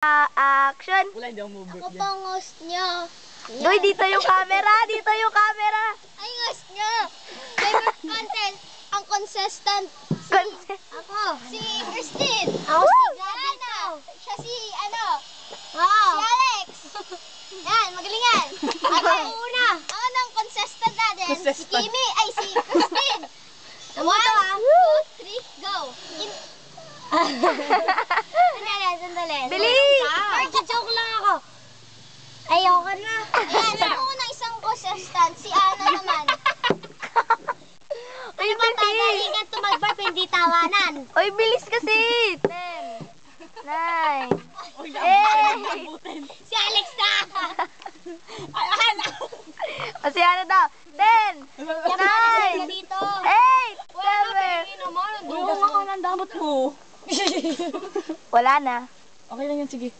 Action! Wala, hindi ako mabot Ako yan. pang host nyo. Doy, dito yung camera! Dito yung camera! Ay, host nyo. Favorite content. Ang consistent. Ako. Si Christine. Ako si Gana. Siya si, si Alex. Yan, magaling yan. Ako una. Ako nang consistent natin. Si Consistent. Kimi. Ay, si Christine. 1, 2, 3, go. Sandali. Bilis! Joke lang ako. Ayoko na. Ayan, ako na isang consistent. Si Ana naman. Ay, Ano ba bilis! tagalingan tumagbarp, hindi tawanan? Ay, bilis kasi! 10, 9, Uy, Eight. Si Alex na! Kasi ano daw? 10, 9, Dito. 8, Uy, huwag ka ng damot mo. 7. Wala na. Okay lang yan, sige.